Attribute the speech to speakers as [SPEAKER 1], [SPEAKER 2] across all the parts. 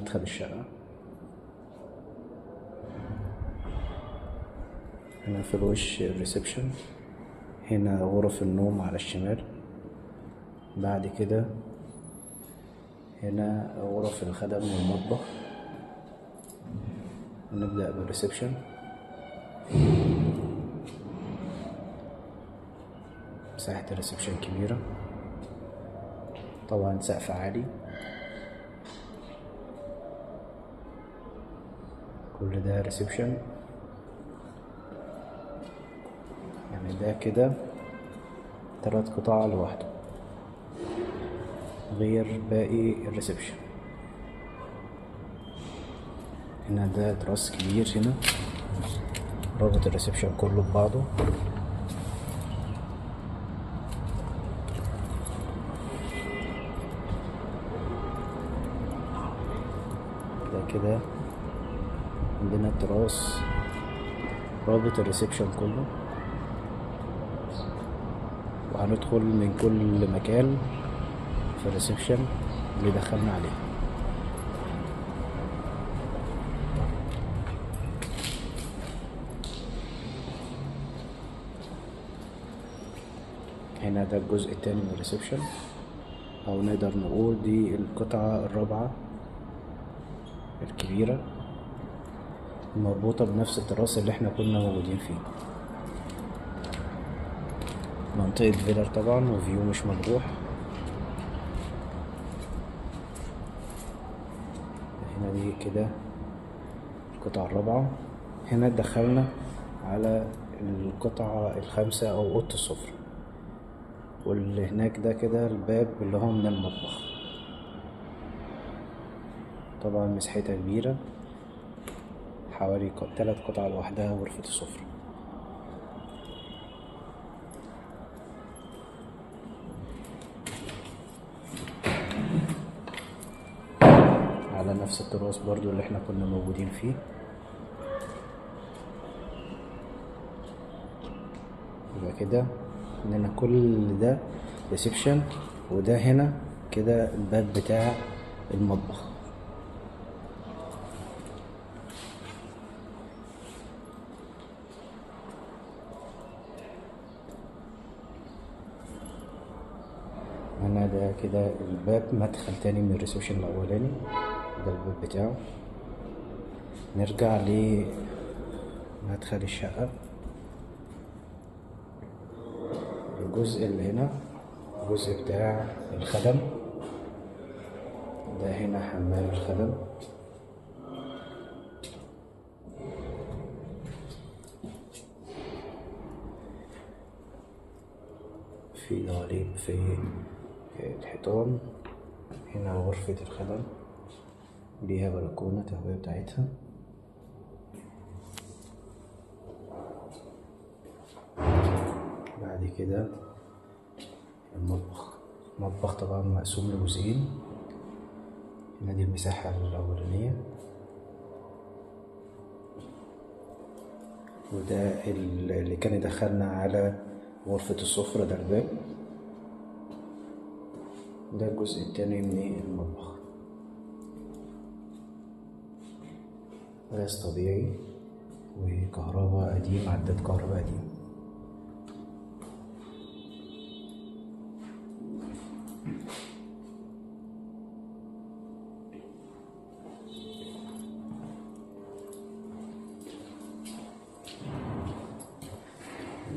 [SPEAKER 1] مدخل الشقة. هنا في الوش الريسبشن، هنا غرف النوم على الشمال. بعد كده هنا غرف الخدم والمطبخ. نبدأ بالريسبشن. مساحة الريسبشن كبيرة طبعا، سقف عالي. كل ده ريسبشن، يعني ده كده 3 قطع لوحده غير باقي الريسبشن. هنا ده تراس كبير هنا رابط الريسبشن كله ببعضه. ده كده عندنا التراس رابط الريسبشن كله، وهندخل من كل مكان في الريسبشن اللي دخلنا عليه. هنا ده الجزء التاني من الريسبشن، او نقدر نقول دي القطعة الرابعة الكبيرة مربوطة بنفس التراس اللي احنا كنا موجودين فيه. منطقة فيلر طبعا، وفيو مش مجروح. هنا دي كده القطعة الرابعة. هنا دخلنا على القطعة الخامسة او اوضة السفرة، واللي هناك ده كده الباب اللي هو من المطبخ. طبعا مساحتها كبيرة، حوالي 3 قطع لوحدها غرفة السفرة. على نفس التراس برضو اللي احنا كنا موجودين فيه. يبقى كده عندنا كل ده ريسبشن، وده هنا كده الباب بتاع المطبخ. هنا ده كده الباب مدخل تاني من الريسبشن الاولاني، ده الباب بتاعه. نرجع لمدخل الشقة. الجزء اللي هنا الجزء بتاع الخدم، ده هنا حمام الخدم. في ضواليب في الحيطان. هنا غرفة الخدم ليها بلكونة التهوية بتاعتها. بعد كده المطبخ طبعا مقسوم لجزئين. هنا دي المساحة الأولانية، وده اللي كان يدخلنا على غرفة السفرة، ده الباب. ده الجزء التاني من المطبخ. غاز طبيعي وكهرباء قديم، عداد كهرباء قديم.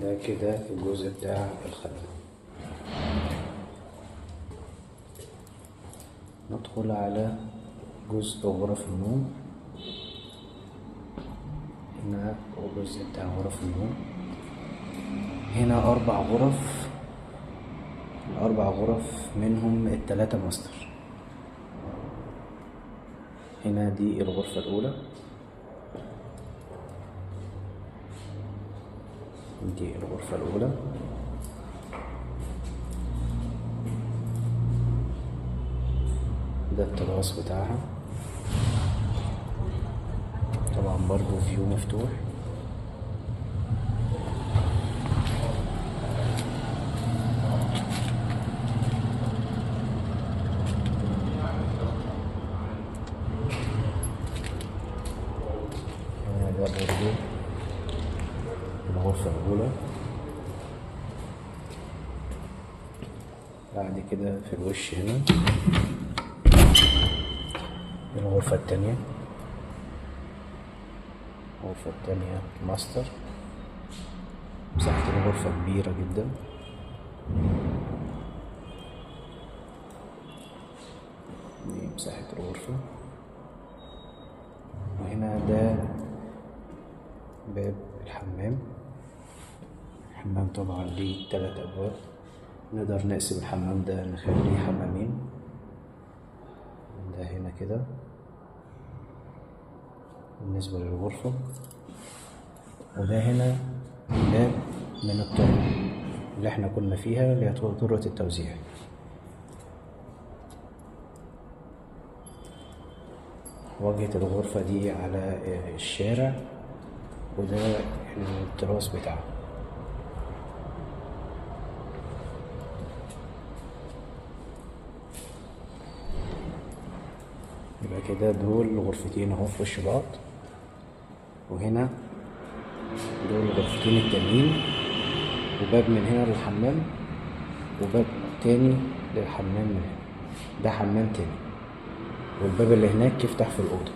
[SPEAKER 1] ده كده الجزء بتاع الخدم. ندخل على جزء غرف النوم. هنا الجزء بتاع غرف النوم. هنا 4 غرف، ال4 غرف منهم ال3 ماستر. هنا دي الغرفة الأولى، دي الغرفة الأولى. ده التراس بتاعها، طبعا برضو فيو مفتوح. برضو الغرفة الأولى. بعد كده في الوش هنا الغرفة التانية. الغرفة التانية ماستر، مساحة الغرفة كبيرة جدا. دي مساحة الغرفة. وهنا ده باب الحمام. الحمام طبعا ليه 3 أبواب، نقدر نقسم الحمام ده نخليه حمامين. ده هنا كده بالنسبة للغرفة، وده هنا باب من الطرق اللي احنا كنا فيها اللي هي طرقة التوزيع. واجهة الغرفة دي على الشارع، وده التراس بتاعه. يبقى كده دول غرفتين اهو في وش بعض، وهنا دول الغرفتين التانيين، وباب من هنا للحمام وباب تاني للحمام من هنا. ده حمام تاني، والباب اللي هناك يفتح في الأوضة.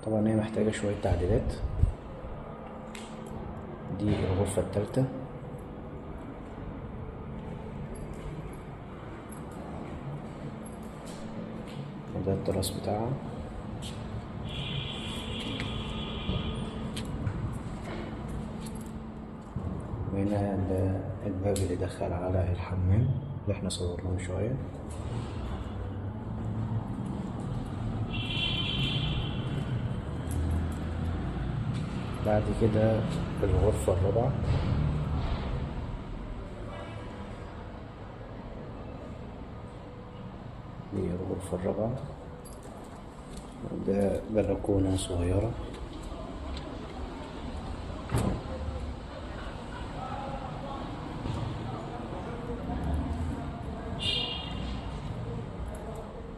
[SPEAKER 1] طبعا هي محتاجة شوية تعديلات. دي الغرفة التالتة، وده التراس بتاعها. وهنا ده الباب اللي دخل على الحمام اللي احنا صورناه من شوية. بعد كده الغرفة الرابعة. دي الغرفة الرابعة، وده بلكونة صغيرة.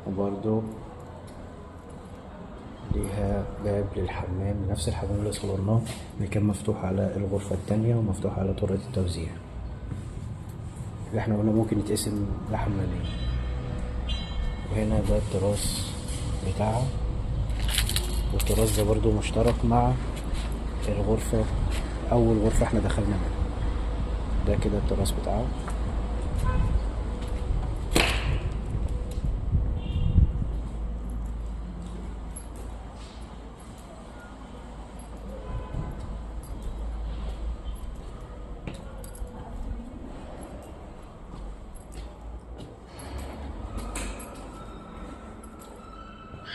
[SPEAKER 1] وبرضو ليها باب للحمام، نفس الحمام اللي صورناه اللي كان مفتوح على الغرفة التانية ومفتوح على طرقة التوزيع اللي احنا قلنا ممكن يتقسم لحمامين. وهنا ده التراس بتاعها، والتراس ده برضو مشترك مع الغرفة، أول غرفة احنا دخلنا منها. ده كده التراس بتاعه.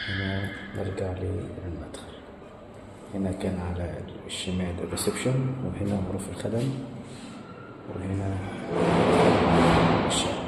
[SPEAKER 1] هنا نرجع للمدخل. هنا كان على الشمال الريسبشن، وهنا غرف الخدم، وهنا الشقة.